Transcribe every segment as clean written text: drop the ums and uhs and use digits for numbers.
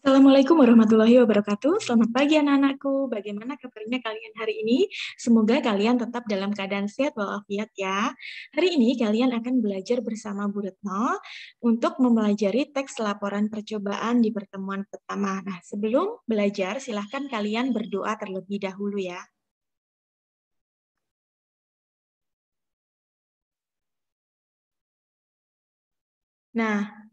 Assalamualaikum warahmatullahi wabarakatuh. Selamat pagi anak-anakku. Bagaimana kabarnya kalian hari ini? Semoga kalian tetap dalam keadaan sehat walafiat ya. Hari ini kalian akan belajar bersama Bu Retno untuk mempelajari teks laporan percobaan di pertemuan pertama. Nah, sebelum belajar silahkan kalian berdoa terlebih dahulu ya. Nah,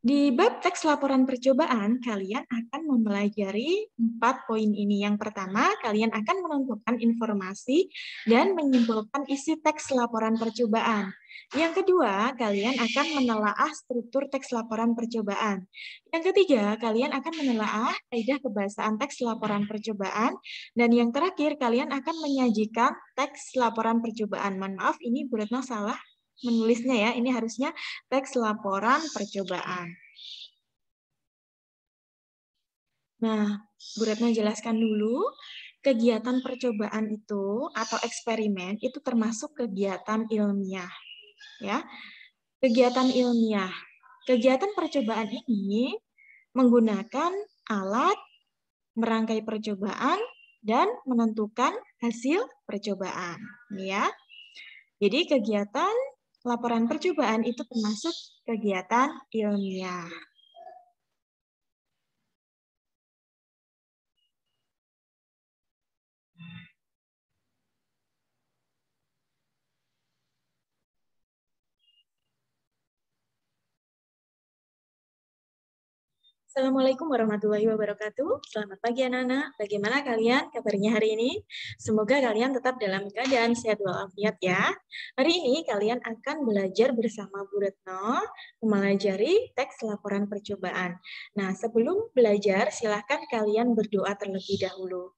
di bab teks laporan percobaan, kalian akan mempelajari 4 poin ini. Yang pertama, kalian akan menentukan informasi dan menyimpulkan isi teks laporan percobaan. Yang kedua, kalian akan menelaah struktur teks laporan percobaan. Yang ketiga, kalian akan menelaah kaidah kebahasaan teks laporan percobaan. Dan yang terakhir, kalian akan menyajikan teks laporan percobaan. Mohon maaf, ini Bu Retno salah menulisnya ya. Ini harusnya teks laporan percobaan. Nah, Bu Retno jelaskan dulu, kegiatan percobaan itu atau eksperimen itu termasuk kegiatan ilmiah. Ya, kegiatan ilmiah. Kegiatan percobaan ini menggunakan alat, merangkai percobaan, dan menentukan hasil percobaan. Ya, jadi kegiatan laporan percobaan itu termasuk kegiatan ilmiah. Assalamualaikum warahmatullahi wabarakatuh. Selamat pagi anak-anak. Bagaimana kalian kabarnya hari ini? Semoga kalian tetap dalam keadaan sehat walafiat ya. Hari ini kalian akan belajar bersama Bu Retno mempelajari teks laporan percobaan. Nah, sebelum belajar silahkan kalian berdoa terlebih dahulu.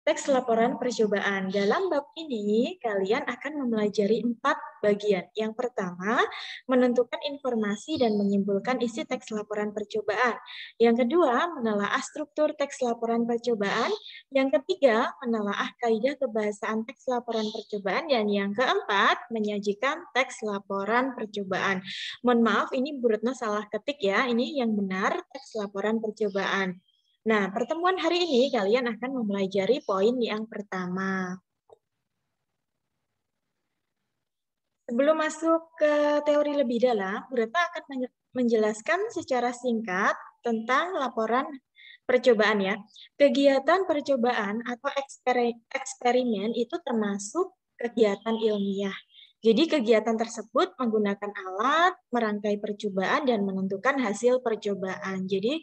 Teks laporan percobaan. Dalam bab ini, kalian akan mempelajari 4 bagian. Yang pertama, menentukan informasi dan menyimpulkan isi teks laporan percobaan. Yang kedua, menelaah struktur teks laporan percobaan. Yang ketiga, menelaah kaidah kebahasaan teks laporan percobaan. Dan yang keempat, menyajikan teks laporan percobaan. Mohon maaf, ini Bu Retno salah ketik ya. Ini yang benar teks laporan percobaan. Nah, pertemuan hari ini kalian akan mempelajari poin yang pertama. Sebelum masuk ke teori lebih dalam, Bu Retno akan menjelaskan secara singkat tentang laporan percobaan ya. Kegiatan percobaan atau eksperimen itu termasuk kegiatan ilmiah. Jadi kegiatan tersebut menggunakan alat, merangkai percobaan, dan menentukan hasil percobaan. Jadi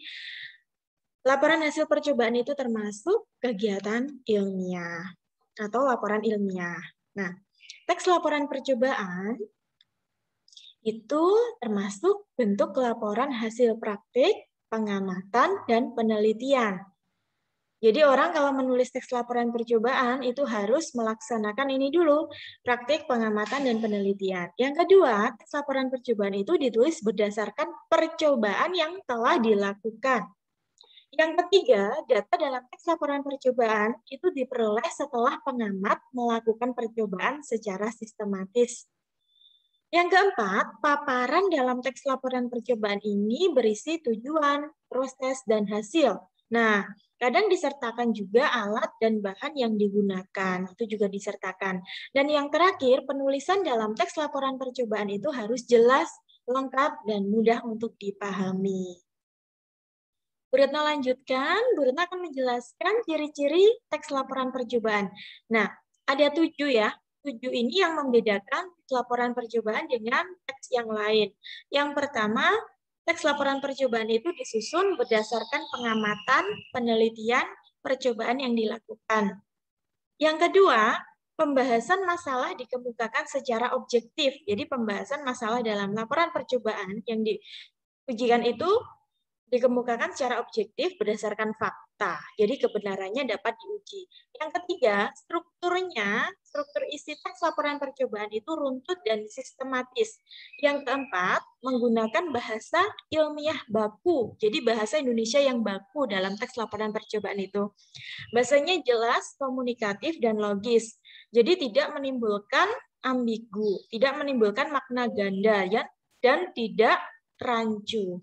laporan hasil percobaan itu termasuk kegiatan ilmiah atau laporan ilmiah. Nah, teks laporan percobaan itu termasuk bentuk laporan hasil praktik, pengamatan, dan penelitian. Jadi orang kalau menulis teks laporan percobaan itu harus melaksanakan ini dulu, praktik, pengamatan, dan penelitian. Yang kedua, teks laporan percobaan itu ditulis berdasarkan percobaan yang telah dilakukan. Yang ketiga, data dalam teks laporan percobaan itu diperoleh setelah pengamat melakukan percobaan secara sistematis. Yang keempat, paparan dalam teks laporan percobaan ini berisi tujuan, proses, dan hasil. Nah, kadang disertakan juga alat dan bahan yang digunakan, itu juga disertakan. Dan yang terakhir, penulisan dalam teks laporan percobaan itu harus jelas, lengkap, dan mudah untuk dipahami. Bu Retno lanjutkan, Bu Retno akan menjelaskan ciri-ciri teks laporan percobaan. Nah, ada 7 ya. 7 ini yang membedakan laporan percobaan dengan teks yang lain. Yang pertama, teks laporan percobaan itu disusun berdasarkan pengamatan, penelitian, percobaan yang dilakukan. Yang kedua, pembahasan masalah dikemukakan secara objektif. Jadi pembahasan masalah dalam laporan percobaan yang diujikan itu dikemukakan secara objektif berdasarkan fakta. Jadi kebenarannya dapat diuji. Yang ketiga, struktur isi teks laporan percobaan itu runtut dan sistematis. Yang keempat, menggunakan bahasa ilmiah baku. Jadi bahasa Indonesia yang baku dalam teks laporan percobaan itu. Bahasanya jelas, komunikatif, dan logis. Jadi tidak menimbulkan ambigu, tidak menimbulkan makna ganda, ya, dan tidak rancu.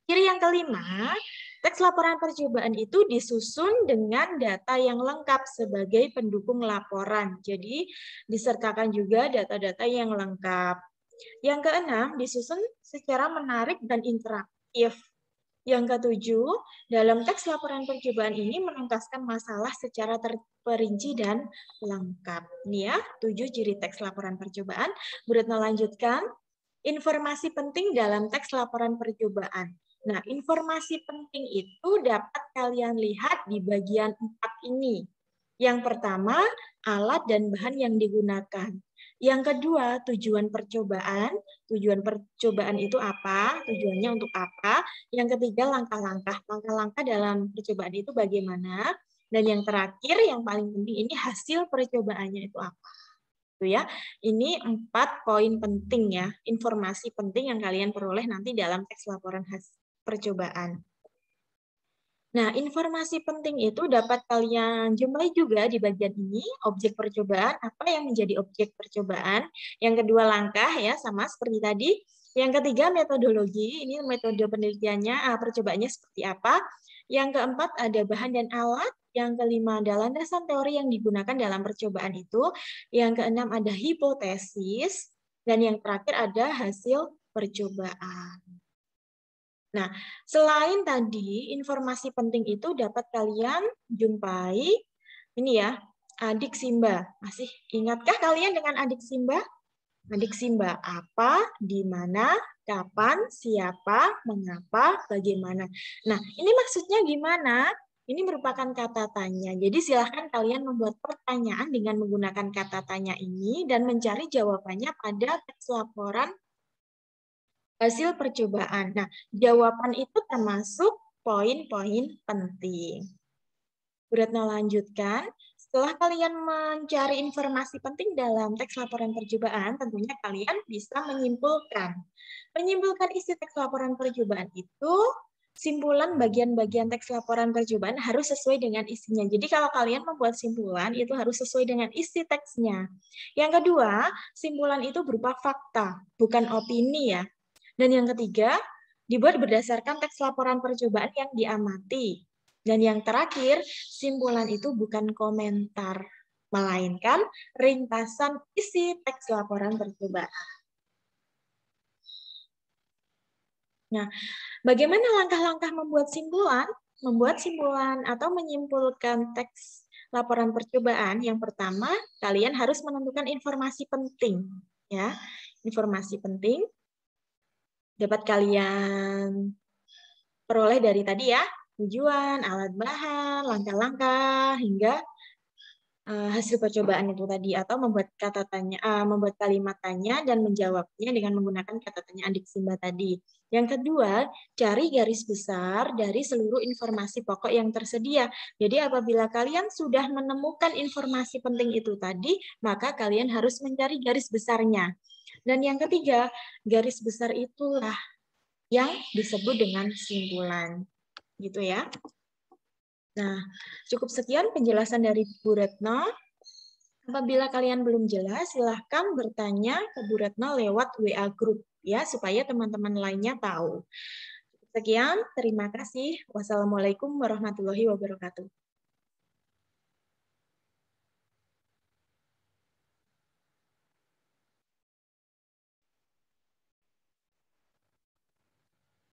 Ciri yang kelima, teks laporan percobaan itu disusun dengan data yang lengkap sebagai pendukung laporan. Jadi disertakan juga data-data yang lengkap. Yang keenam, disusun secara menarik dan interaktif. Yang ketujuh, dalam teks laporan percobaan ini menuntaskan masalah secara terperinci dan lengkap. Ini ya, 7 ciri teks laporan percobaan. Bu Retno lanjutkan. Informasi penting dalam teks laporan percobaan. Nah, informasi penting itu dapat kalian lihat di bagian 4 ini. Yang pertama, alat dan bahan yang digunakan. Yang kedua, tujuan percobaan. Tujuan percobaan itu apa? Tujuannya untuk apa? Yang ketiga, langkah-langkah. Langkah-langkah dalam percobaan itu bagaimana? Dan yang terakhir, yang paling penting ini hasil percobaannya itu apa? Itu ya. Ini 4 poin penting ya, informasi penting yang kalian peroleh nanti dalam teks laporan hasil percobaan. Nah, informasi penting itu dapat kalian jumpai juga di bagian ini, objek percobaan, apa yang menjadi objek percobaan. Yang kedua, langkah ya, sama seperti tadi. Yang ketiga, metodologi, ini metode penelitiannya, percobaannya seperti apa. Yang keempat, ada bahan dan alat. Yang kelima, ada landasan teori yang digunakan dalam percobaan itu. Yang keenam, ada hipotesis. Dan yang terakhir, ada hasil percobaan. Nah, selain tadi informasi penting itu dapat kalian jumpai ini ya, adik Simba. Masih ingatkah kalian dengan adik Simba? Adik Simba apa, di mana, kapan, siapa, mengapa, bagaimana. Nah, ini maksudnya gimana? Ini merupakan kata tanya. Jadi silahkan kalian membuat pertanyaan dengan menggunakan kata tanya ini dan mencari jawabannya pada teks laporan hasil percobaan. Nah, jawaban itu termasuk poin-poin penting. Bu Retno lanjutkan. Setelah kalian mencari informasi penting dalam teks laporan percobaan, tentunya kalian bisa menyimpulkan. Menyimpulkan isi teks laporan percobaan itu, simpulan bagian-bagian teks laporan percobaan harus sesuai dengan isinya. Jadi kalau kalian membuat simpulan, itu harus sesuai dengan isi teksnya. Yang kedua, simpulan itu berupa fakta, bukan opini ya. Dan yang ketiga, dibuat berdasarkan teks laporan percobaan yang diamati. Dan yang terakhir, simpulan itu bukan komentar, melainkan ringkasan isi teks laporan percobaan. Nah, bagaimana langkah-langkah membuat simpulan? Membuat simpulan atau menyimpulkan teks laporan percobaan, yang pertama, kalian harus menentukan informasi penting. Ya, informasi penting dapat kalian peroleh dari tadi ya, tujuan, alat bahan, langkah-langkah, hingga hasil percobaan itu tadi, atau membuat kata tanya, membuat kalimat tanya dan menjawabnya dengan menggunakan kata tanya adik Simba tadi. Yang kedua, cari garis besar dari seluruh informasi pokok yang tersedia. Jadi apabila kalian sudah menemukan informasi penting itu tadi, maka kalian harus mencari garis besarnya. Dan yang ketiga, garis besar itulah yang disebut dengan simpulan. Gitu ya. Nah, cukup sekian penjelasan dari Bu Retno. Apabila kalian belum jelas, silahkan bertanya ke Bu Retno lewat WA Group ya, supaya teman-teman lainnya tahu. Sekian, terima kasih. Wassalamualaikum warahmatullahi wabarakatuh.